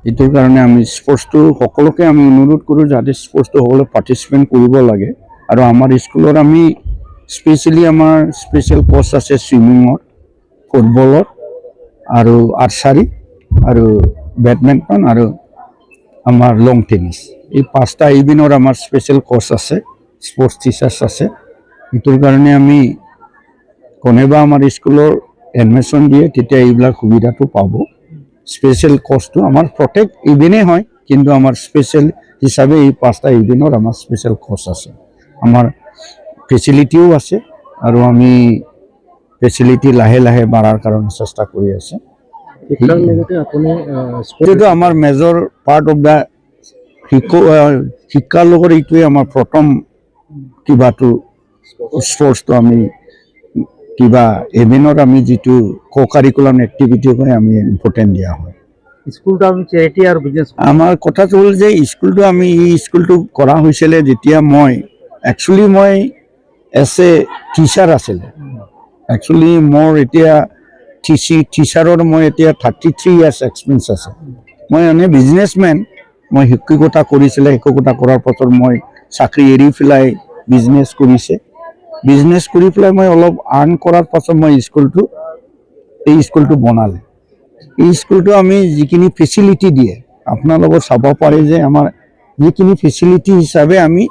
এইটোৰ কাৰণে আমি স্পৰ্টছটো সকলোকে আমি অনুৰোধ কৰোঁ যাতে স্পৰ্টছটো সকলোৱে পাৰ্টিচিপেট কৰিব লাগে। আৰু আমাৰ স্কুলত আমি স্পেচিয়েলি আমাৰ স্পেচিয়েল কোচ আছে ছুইমিঙৰ, ফুটবলৰ আৰু আৰ্চাৰী আৰু বেডমিণ্টন আৰু আমাৰ লং টেনিছ। এই 5টা ইভেণ্টৰ আমাৰ স্পেচিয়েল কোচ আছে, স্পৰ্টছ টিচাৰ্ছ আছে। এইটোৰ কাৰণে আমি কোনোবা আমাৰ স্কুলৰ এডমিশ্যন দিয়ে তেতিয়া এইবিলাক সুবিধাটো পাব। স্পেচিয়েল কোচটো আমাৰ প্ৰত্যেক ইভেণ্টেই হয়, কিন্তু আমাৰ স্পেচিয়েল হিচাপে এই 5টা ইভেণ্টৰ আমাৰ স্পেচিয়েল কোচ আছে। আমাৰ ফেচিলিটিও আছে আৰু আমি ফেচিলিটি লাহে লাহে বাঢ়াৰ কাৰণে চেষ্টা কৰি আছে। এইটো আমাৰ মেজৰ পাৰ্ট অফ দ্য শিক্ষাৰ লগত এইটোৱে আমাৰ প্ৰথম কিবাটো স্পৰ্টছটো আমি কিবা ইভেণ্টত আমি যিটো কাৰিকুলাম এক্টিভিটি হয় আমি ইম্পৰ্টেণ্ট দিয়া হয়। স্কুলটো আমি চেৰিটি আৰু বিজনেছ আমাৰ কথাটো হ'ল যে স্কুলটো আমি এই স্কুলটো কৰা হৈছিলে যেতিয়া মই এজ এ টিচাৰ আছিলে। একচুৱেলি মোৰ এতিয়া টিচাৰৰ মই এতিয়া 33 ইয়াৰ্ছ এক্সপিৰিয়েঞ্চ আছে। মই এনে বিজনেছমেন। মই শিক্ষকতা কৰিছিলে, শিক্ষকতা কৰাৰ পাছত মই চাকৰি এৰি পেলাই বিজনেছ কৰি পেলাই মই অলপ আৰ্ণ কৰাৰ পাছত মই এই স্কুলটো বনালে। এই স্কুলটো আমি যিখিনি ফেচিলিটি দিয়ে আপোনালোকৰ চাব পাৰে যে আমাৰ যিখিনি ফেচিলিটি হিচাপে আমি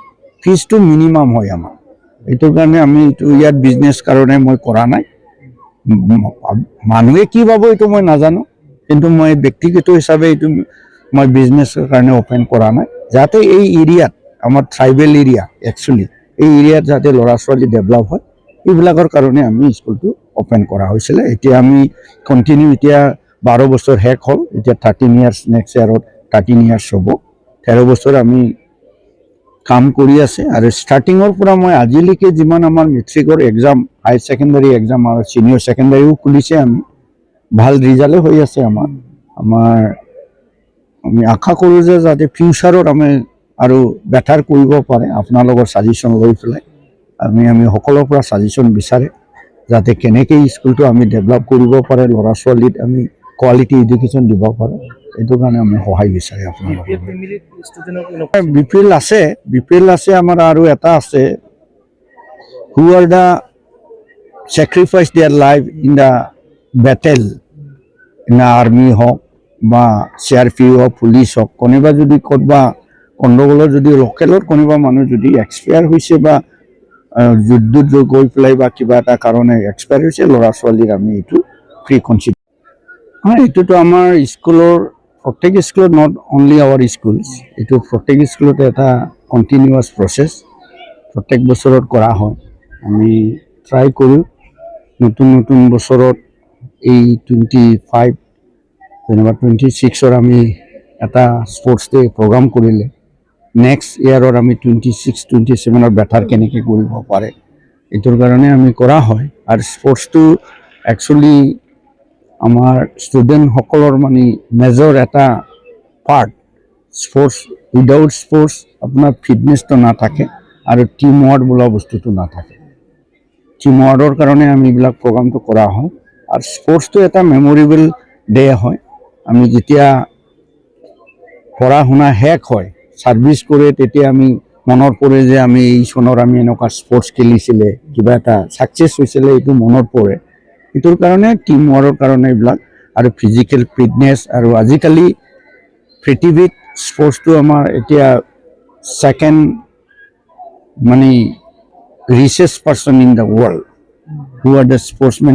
ফিজটো মিনিমাম হয় আমাৰ। এইটোৰ কাৰণে আমি এইটো ইয়াত বিজনেছ কাৰণে মই কৰা নাই। মানুহে কি ভাবে এইটো মই নাজানো, কিন্তু মই ব্যক্তিগত হিচাপে এইটো মই বিজনেছৰ কাৰণে অপেন কৰা নাই, যাতে এই এৰিয়াত আমাৰ ট্ৰাইবেল এৰিয়া একচুৱেলি এই এৰিয়াত যাতে ল'ৰা ছোৱালী ডেভেলপ হয় এইবিলাকৰ কাৰণে আমি স্কুলটো অপেন কৰা হৈছিলে। এতিয়া আমি কণ্টিনিউ এতিয়া 12 বছৰ শেষ হ'ল, এতিয়া 13 ইয়াৰ্ছ নেক্সট ইয়াৰত 13 ইয়াৰ্ছ হ'ব। 13 বছৰ আমি কাম কৰি আছে আৰু ষ্টাৰ্টিঙৰ পৰা মই আজিলৈকে যিমান আমাৰ মেট্ৰিকৰ এক্সাম, হায়াৰ ছেকেণ্ডাৰী এক্সাম আৰু ছিনিয়ৰ ছেকেণ্ডাৰীও খুলিছে, আমি ভাল ৰিজাল্টেই হৈ আছে আমাৰ। আমি আশা কৰোঁ যে যাতে ফিউচাৰত আমি আৰু বেটাৰ কৰিব পাৰে আপোনালোকৰ ছাজেশ্যন লৈ পেলাই। আমি সকলোৰ পৰা ছাজেশ্যন বিচাৰে যাতে কেনেকৈ স্কুলটো আমি ডেভেলপ কৰিব পাৰে, ল'ৰা ছোৱালীক আমি কোৱালিটি এডুকেশ্যন দিব পাৰে, এইটো কাৰণে আমি সহায় বিচাৰে আপোনালোকৰ। BPL আছে আমাৰ আৰু এটা আছে who are the sacrifice their life in the battle in the army হওক বা CRP হওক, পুলিচ হওক, কোনোবা যদি ক'ৰবা গণ্ডগোলৰ যদি লোকেলৰ কোনোবা মানুহ যদি এক্সপায়াৰ হৈছে বা যুদ্ধত গৈ পেলাই বা কিবা এটা কাৰণে এক্সপায়াৰ হৈছে, ল'ৰা ছোৱালীৰ আমি এইটো ফ্ৰী কনচিডাৰ এইটোতো আমাৰ স্কুলৰ প্ৰত্যেক স্কুলত, নট অনলি আৱাৰ স্কুলছ, এইটো প্ৰত্যেক স্কুলতে এটা কণ্টিনিউৱাছ প্ৰচেছ প্ৰত্যেক বছৰত কৰা হয়। আমি ট্ৰাই কৰোঁ নতুন বছৰত এই 25 যেনিবা 26ৰ আমি এটা স্পৰ্টছ ডে প্ৰগ্ৰাম কৰিলে নেক্সট ইয়াৰত আমি 26, 27ৰ বেটাৰ কেনেকৈ কৰিব পাৰে এইটোৰ কাৰণে আমি কৰা হয়। আৰু স্পৰ্টছটো একচুৱেলি আমাৰ ষ্টুডেণ্টসকলৰ মানে মেজৰ এটা পাৰ্ট। স্পৰ্টছ উইদাউট স্পৰ্টছ আপোনাৰ ফিটনেছটো নাথাকে আৰু টিম ৱৰ্ক বোলা বস্তুটো নাথাকে। টিম ৱৰ্কৰ কাৰণে আমি এইবিলাক প্ৰগ্ৰামটো কৰা হয়। আৰু স্পৰ্টছটো এটা মেম'ৰেবল ডে হয়। আমি যেতিয়া পঢ়া শুনা শেষ হয়, ছাৰ্ভিচ কৰে, তেতিয়া আমি মনত পৰে যে আমি এই চনৰ আমি এনেকুৱা স্পৰ্টছ খেলিছিলে, কিবা এটা ছাকচেছ হৈছিলে, এইটো মনত পৰে। এইটোৰ কাৰণে টিম ৱৰ্কৰ কাৰণে এইবিলাক আৰু ফিজিকেল ফিটনেছ। আৰু আজিকালি পৃথিৱীত স্পৰ্টছটো আমাৰ এতিয়া ছেকেণ্ড মানে richest person in the world who are the sportsmen